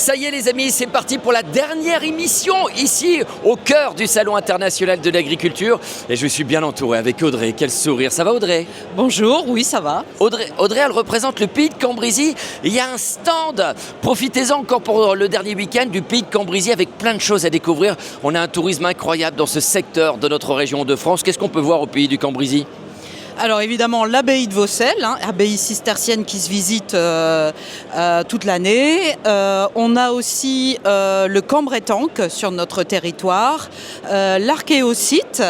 Ça y est les amis, c'est parti pour la dernière émission ici au cœur du Salon international de l'agriculture. Et je suis bien entouré avec Audrey. Quel sourire, ça va Audrey? Bonjour, oui ça va. Audrey, elle représente le pays de Cambrésis. Il y a un stand. Profitez-en encore pour le dernier week-end du pays de Cambrésis avec plein de choses à découvrir. On a un tourisme incroyable dans ce secteur de notre région de France. Qu'est-ce qu'on peut voir au pays du Cambrésis? Alors évidemment l'abbaye de Vaucelles, abbaye cistercienne qui se visite toute l'année. On a aussi le Cambrétanque sur notre territoire, l'archéosite.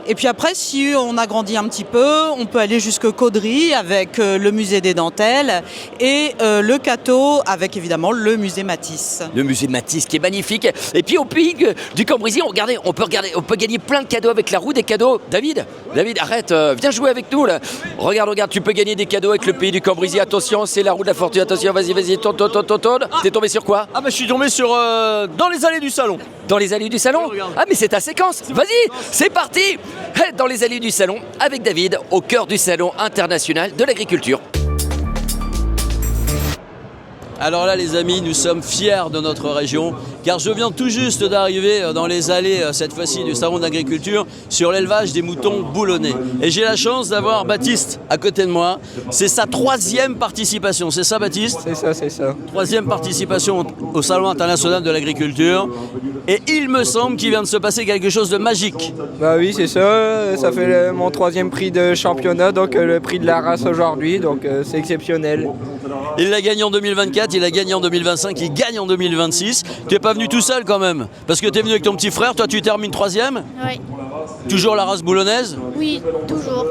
Et puis après, si on agrandit un petit peu, on peut aller jusqu'au Caudry avec le musée des dentelles et le Cateau avec évidemment le musée Matisse. Le musée Matisse qui est magnifique. Et puis au pays du Cambrésis, on peut gagner plein de cadeaux avec la roue des cadeaux. David, arrête, viens jouer avec nous là. Regarde, tu peux gagner des cadeaux avec le pays du Cambrésis. Attention, c'est la roue de la fortune. Attention, vas-y, tourne. T'es tombé sur quoi? Ah bah je suis tombé sur dans les allées du salon. Dans les allées du salon? Ah mais c'est ta séquence. Vas-y, c'est parti. Dans les allées du salon avec David au cœur du Salon international de l'agriculture. Alors là les amis, nous sommes fiers de notre région car je viens tout juste d'arriver dans les allées cette fois-ci du salon d'agriculture sur l'élevage des moutons boulonnais. Et j'ai la chance d'avoir Baptiste à côté de moi. C'est sa 3e participation, c'est ça Baptiste? C'est ça. 3e participation au salon international de l'agriculture. Et il me semble qu'il vient de se passer quelque chose de magique. Bah oui, c'est ça. Ça fait mon 3e prix de championnat, donc le prix de la race aujourd'hui, donc c'est exceptionnel. Il l'a gagné en 2024, il l'a gagné en 2025, il gagne en 2026. Tu n'es pas venu tout seul quand même, parce que tu es venu avec ton petit frère, toi tu termines 3e. Oui. Toujours la race boulonnaise? Oui, toujours.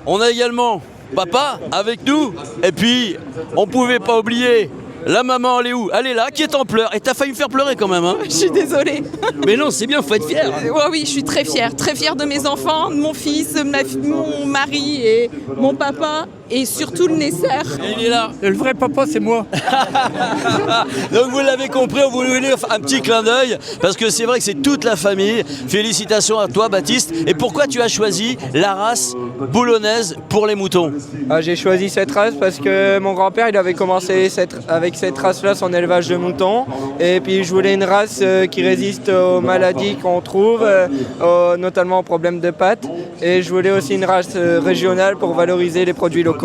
On a également papa avec nous, et puis on pouvait pas oublier la maman, elle est où? Elle est là, qui est en pleurs. Et t'as failli me faire pleurer quand même, hein? Je suis désolée. Mais non, c'est bien, faut être fier. Oui, je suis très fière de mes enfants, de mon fils, mon mari et mon papa et surtout le nécessaire. Et il est là. Le vrai papa, c'est moi. Donc vous l'avez compris, on voulait lui faire un petit clin d'œil parce que c'est vrai que c'est toute la famille. Félicitations à toi Baptiste. Et pourquoi tu as choisi la race boulonnaise pour les moutons? J'ai choisi cette race parce que mon grand-père il avait commencé avec cette race-là son élevage de moutons. Et puis je voulais une race qui résiste aux maladies qu'on trouve, notamment aux problèmes de pattes. Et je voulais aussi une race régionale pour valoriser les produits locaux.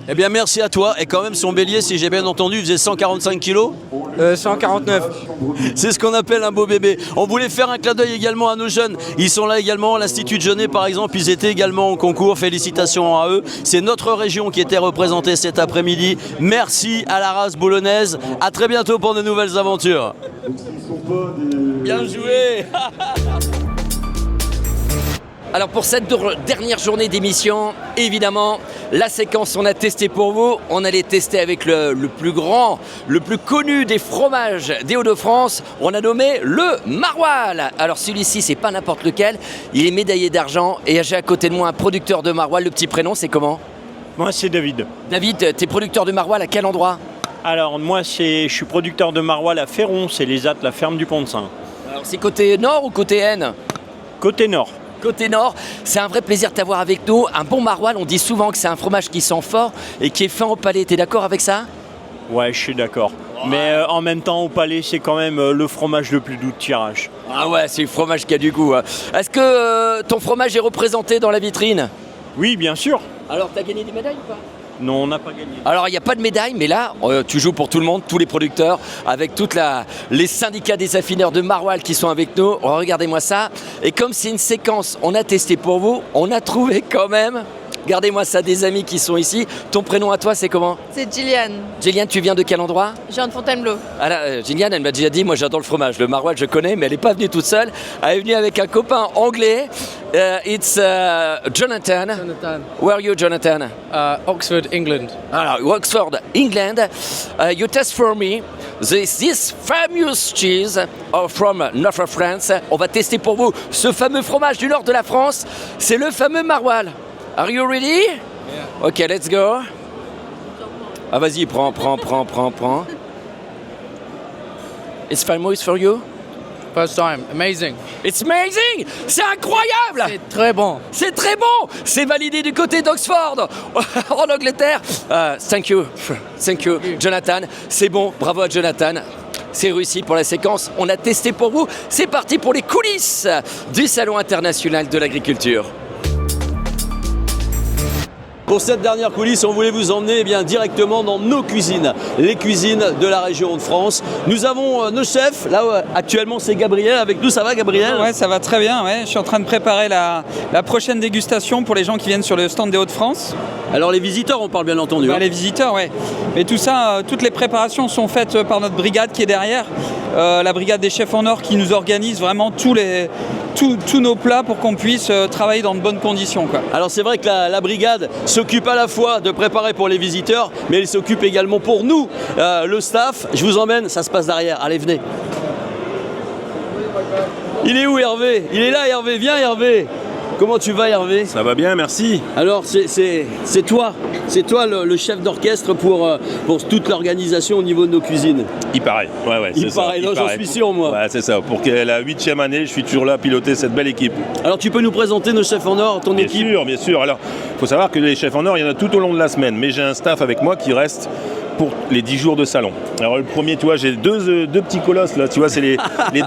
Eh bien merci à toi. Et quand même son bélier, si j'ai bien entendu, il faisait 145 kilos. 149. C'est ce qu'on appelle un beau bébé. On voulait faire un clin d'œil également à nos jeunes. Ils sont là également, à l'Institut de Jeunet par exemple, ils étaient également au concours. Félicitations à eux. C'est notre région qui était représentée cet après-midi. Merci à la race boulonnaise. À très bientôt pour de nouvelles aventures. Bien joué. Alors pour cette dernière journée d'émission, évidemment, la séquence on a testé pour vous. On allait tester avec le plus grand, le plus connu des fromages des Hauts-de-France. On a nommé le maroilles. Alors celui-ci, c'est pas n'importe lequel. Il est médaillé d'argent et j'ai à côté de moi un producteur de maroilles. Le petit prénom, c'est comment? Moi, c'est David. David, t'es producteur de maroilles à quel endroit? Alors, moi, je suis producteur de maroilles à Féron, c'est les Attes, la ferme du Pont-de-Saint. Alors, c'est côté nord ou côté Aisne? Côté nord. Côté nord, c'est un vrai plaisir de t'avoir avec nous. Un bon maroilles, on dit souvent que c'est un fromage qui sent fort et qui est fin au palais. T'es d'accord avec ça? Ouais, je suis d'accord. Ouais. Mais en même temps, au palais, c'est quand même le fromage le plus doux de tirage. Ah ouais, c'est le fromage qui a du goût. Hein. Est-ce que ton fromage est représenté dans la vitrine? Oui, bien sûr. Alors, t'as gagné des médailles ou pas? Non, on n'a pas gagné. Alors, il n'y a pas de médaille, mais là, tu joues pour tout le monde, tous les producteurs, avec les syndicats des affineurs de maroilles qui sont avec nous. Oh, regardez-moi ça. Et comme c'est une séquence, on a testé pour vous, on a trouvé quand même, regardez-moi ça, des amis qui sont ici. Ton prénom à toi, c'est comment? C'est Gillian. Gillian, tu viens de quel endroit? Je viens de Fontainebleau. Alors, Gillian, elle m'a déjà dit, moi j'adore le fromage. Le maroilles, je connais, mais elle n'est pas venue toute seule. Elle est venue avec un copain anglais. It's Jonathan. Where are you, Jonathan? Oxford, England. Alors, Oxford, England. You test for me this famous cheese from North France. On va tester pour vous ce fameux fromage du nord de la France. C'est le fameux maroilles. Are you ready? Yeah. Ok, let's go. Ah, vas-y, prends. It's famous for you? First time. Amazing. It's amazing! C'est incroyable! C'est très bon. C'est très bon! C'est validé du côté d'Oxford, en Angleterre. Thank you, Jonathan. C'est bon, bravo à Jonathan. C'est réussi pour la séquence, on a testé pour vous. C'est parti pour les coulisses du Salon international de l'agriculture. Pour cette dernière coulisse, on voulait vous emmener directement dans nos cuisines, les cuisines de la région de France. Nous avons nos chefs, là actuellement c'est Gabriel avec nous, ça va Gabriel? Ouais, ça va très bien, ouais. Je suis en train de préparer la prochaine dégustation pour les gens qui viennent sur le stand des Hauts-de-France. Alors les visiteurs, on parle bien entendu. Les visiteurs, ouais. Mais tout ça, toutes les préparations sont faites par notre brigade qui est derrière, la brigade des chefs en or qui nous organise vraiment tous nos plats pour qu'on puisse travailler dans de bonnes conditions, quoi. Alors c'est vrai que la brigade s'occupe à la fois de préparer pour les visiteurs, mais elle s'occupe également pour nous, le staff. Je vous emmène, ça se passe derrière. Allez, venez. Il est où Hervé? Il est là Hervé, viens Hervé. Comment tu vas Hervé? Ça va bien, merci. Alors c'est toi le chef d'orchestre pour toute l'organisation au niveau de nos cuisines. Il paraît, ouais, Il paraît, j'en suis sûr moi. Ouais, c'est ça, pour la 8e année, je suis toujours là à piloter cette belle équipe. Alors tu peux nous présenter nos chefs en or, ton équipe? Bien sûr. Alors, il faut savoir que les chefs en or, il y en a tout au long de la semaine, mais j'ai un staff avec moi qui reste pour les 10 jours de salon. Alors le premier, tu vois, j'ai deux petits colosses là, tu vois, c'est les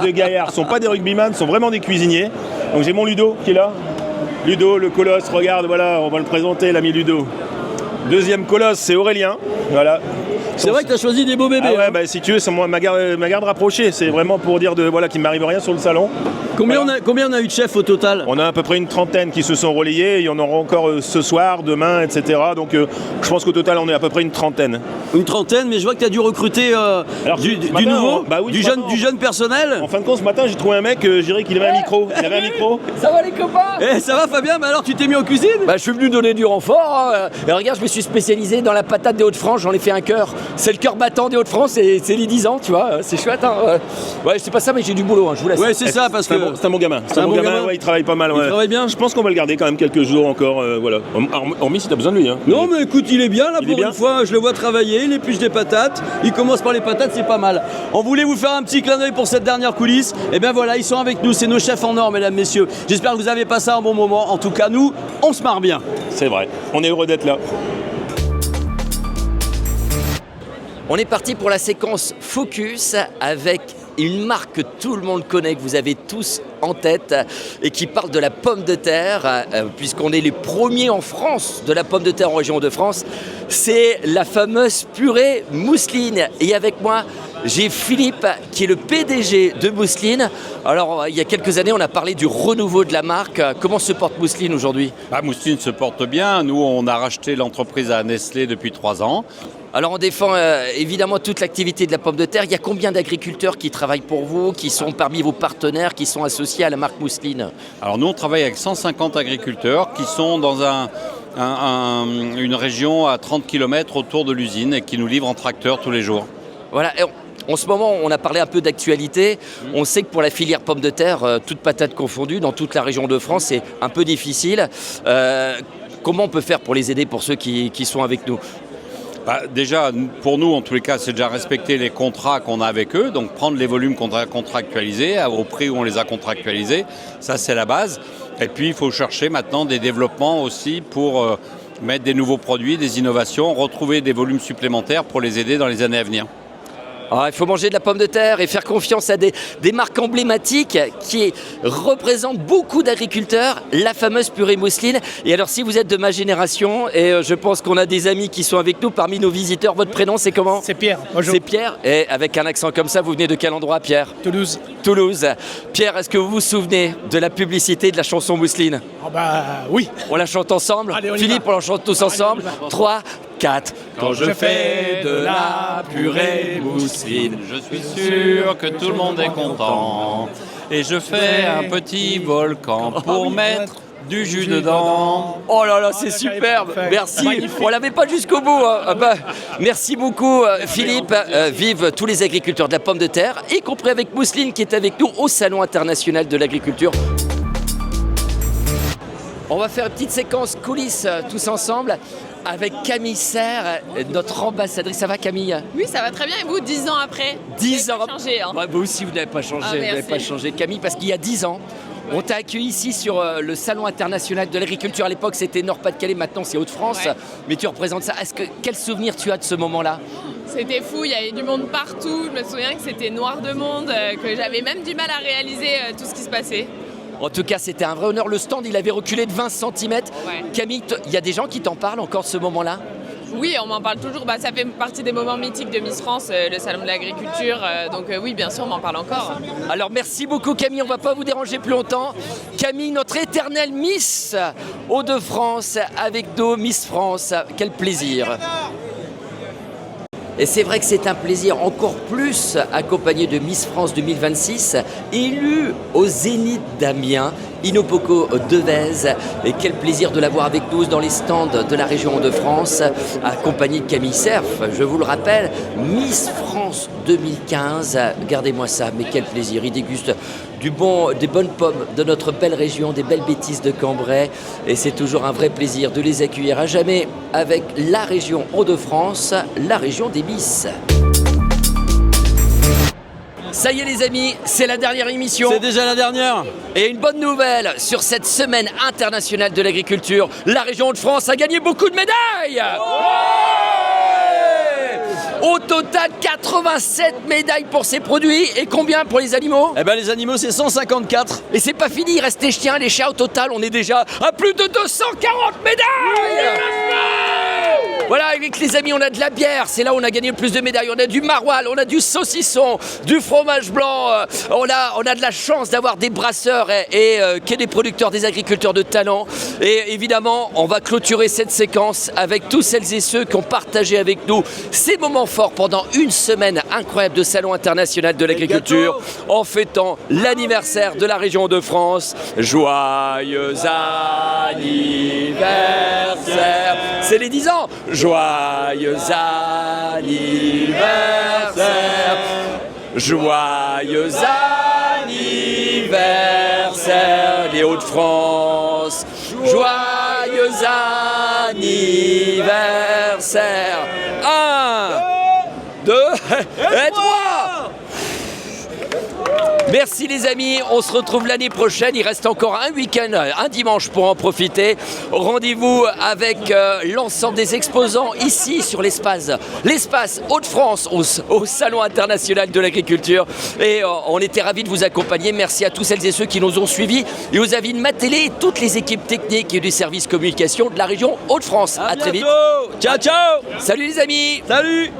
deux gaillards, ce sont pas des rugbyman, sont vraiment des cuisiniers. Donc j'ai mon Ludo qui est là. Ludo, le colosse, regarde, voilà, on va le présenter, l'ami Ludo. Deuxième colosse, c'est Aurélien, voilà. C'est vrai que tu as choisi des beaux bébés. Ah ouais, si tu veux, c'est ma garde rapprochée, c'est vraiment pour dire qu'il ne m'arrive rien sur le salon. Combien on a eu de chefs au total? On a à peu près une trentaine qui se sont relayés, il y en aura encore ce soir, demain, etc. Donc je pense qu'au total on est à peu près une trentaine. Une trentaine, mais je vois que tu as dû recruter du nouveau, du jeune personnel. En fin de compte, ce matin j'ai trouvé un mec, je dirais qu'il avait un micro. Il avait un micro. Ça va les copains? Ça va Fabien, mais alors tu t'es mis en cuisine? Je suis venu donner du renfort. Et regarde, je me suis spécialisé dans la patate des Hauts-de-France, j'en ai fait un cœur. C'est le cœur battant des Hauts-de-France et c'est les 10 ans, tu vois, c'est chouette. Ouais, c'est pas ça, mais j'ai du boulot, je vous laisse. Ouais, c'est ça, parce que c'est un bon gamin. C'est un bon gamin, ouais, il travaille pas mal. Il travaille bien. Je pense qu'on va le garder quand même quelques jours encore, voilà. Hormis si t'as besoin de lui. Hein. Non, mais écoute, il est bien là pour une fois. Je le vois travailler, il épluche des patates. Il commence par les patates, c'est pas mal. On voulait vous faire un petit clin d'œil pour cette dernière coulisse. Et bien voilà, ils sont avec nous, c'est nos chefs en or, mesdames, messieurs. J'espère que vous avez passé un bon moment. En tout cas, nous, on se marre bien. C'est vrai. On est heureux d'être là. On est parti pour la séquence Focus avec une marque que tout le monde connaît, que vous avez tous en tête et qui parle de la pomme de terre, puisqu'on est les premiers en France de la pomme de terre en région de France. C'est la fameuse purée Mousseline. Et avec moi, j'ai Philippe qui est le PDG de Mousseline. Alors, il y a quelques années, on a parlé du renouveau de la marque. Comment se porte Mousseline aujourd'hui? Mousseline se porte bien. Nous, on a racheté l'entreprise à Nestlé depuis 3 ans. Alors on défend évidemment toute l'activité de la pomme de terre. Il y a combien d'agriculteurs qui travaillent pour vous, qui sont parmi vos partenaires, qui sont associés à la marque Mousseline? Alors nous, on travaille avec 150 agriculteurs qui sont dans une région à 30 km autour de l'usine et qui nous livrent en tracteur tous les jours. Voilà. En ce moment, on a parlé un peu d'actualité. On sait que pour la filière pomme de terre, toute patate confondue, dans toute la région de France, c'est un peu difficile. Comment on peut faire pour les aider, pour ceux qui sont avec nous? Déjà, pour nous, en tous les cas, c'est déjà respecter les contrats qu'on a avec eux, donc prendre les volumes qu'on a contractualisés au prix où on les a contractualisés, ça c'est la base. Et puis, il faut chercher maintenant des développements aussi pour mettre des nouveaux produits, des innovations, retrouver des volumes supplémentaires pour les aider dans les années à venir. Alors, il faut manger de la pomme de terre et faire confiance à des marques emblématiques qui représentent beaucoup d'agriculteurs, la fameuse purée Mousseline. Et alors, si vous êtes de ma génération, et je pense qu'on a des amis qui sont avec nous parmi nos visiteurs, votre prénom c'est comment? C'est Pierre. Bonjour. C'est Pierre. Et avec un accent comme ça, vous venez de quel endroit, Pierre? Toulouse. Toulouse. Pierre, est-ce que vous vous souvenez de la publicité de la chanson Mousseline? Oui. On la chante ensemble? Allez, on y Philippe, va. on la chante tous ensemble. 3, 4. Quand je fais de la purée Mousseline, je suis sûr que tout le monde est content. Et je fais un petit volcan pour mettre du jus dedans. Oh là là, c'est superbe. Merci. On l'avait pas jusqu'au bout. Merci beaucoup, Philippe. Vive tous les agriculteurs de la pomme de terre, y compris avec Mousseline qui est avec nous au Salon international de l'agriculture. On va faire une petite séquence coulisses tous ensemble. avec Camille Serre, notre ambassadrice. Ça va Camille? Oui, ça va très bien. Et vous, 10 ans après? 10 ans. Vous n'avez pas changé, hein. Ouais, vous aussi, vous n'avez pas changé. Ah, vous n'avez merci. pas changé, Camille, parce qu'il y a 10 ans, on t'a accueilli ici sur le Salon international de l'agriculture. À l'époque, c'était Nord-Pas-de-Calais, maintenant c'est Hauts-de-France. Ouais. Mais tu représentes ça. Quel souvenir tu as de ce moment-là? C'était fou, il y avait du monde partout. Je me souviens que c'était noir de monde, que j'avais même du mal à réaliser tout ce qui se passait. En tout cas, c'était un vrai honneur. Le stand, il avait reculé de 20 cm. Ouais. Camille, il y a des gens qui t'en parlent encore de ce moment-là? Oui, on m'en parle toujours. Ça fait partie des moments mythiques de Miss France, le salon de l'agriculture. Donc oui, bien sûr, on m'en parle encore. Alors merci beaucoup Camille, on ne va pas vous déranger plus longtemps. Camille, notre éternelle Miss Hauts-de-France avec nous, Miss France. Quel plaisir. Et c'est vrai que c'est un plaisir encore plus accompagné de Miss France 2026, élue au Zénith d'Amiens, Inopoko Devez. Et quel plaisir de l'avoir avec nous dans les stands de la région de France, accompagnée de Camille Cerf. Je vous le rappelle, Miss France 2015. Gardez-moi ça, mais quel plaisir. Il déguste des bonnes pommes de notre belle région, des belles bêtises de Cambrai. Et c'est toujours un vrai plaisir de les accueillir à jamais avec la région Hauts-de-France, la région des Miss. Ça y est les amis, c'est la dernière émission. C'est déjà la dernière. Et une bonne nouvelle sur cette semaine internationale de l'agriculture. La région de France a gagné beaucoup de médailles. Au total, 87 médailles pour ces produits. Et combien pour les animaux? Eh ben les animaux, c'est 154. Et c'est pas fini, il reste les chiens, les chats. Au total, on est déjà à plus de 240 médailles. Voilà, avec les amis, on a de la bière, c'est là où on a gagné le plus de médailles. On a du maroilles, on a du saucisson, du fromage blanc. On a de la chance d'avoir des brasseurs et qui est des producteurs, des agriculteurs de talent. Et évidemment, on va clôturer cette séquence avec tous celles et ceux qui ont partagé avec nous ces moments forts pendant une semaine incroyable de Salon international de l'agriculture en fêtant l'anniversaire de la région de France. Joyeux anniversaire! C'est les 10 ans! Joyeux anniversaire! Joyeux anniversaire, les Hauts-de-France! Joyeux anniversaire! 1, 2 et 3! Merci les amis, on se retrouve l'année prochaine, il reste encore un week-end, un dimanche pour en profiter. Rendez-vous avec l'ensemble des exposants ici sur l'espace Hauts-de-France au Salon international de l'agriculture. Et on était ravis de vous accompagner, merci à tous celles et ceux qui nous ont suivis et aux avis de ma télé et toutes les équipes techniques et du service communication de la région Hauts-de-France. À très vite. Ciao ciao. Salut les amis. Salut.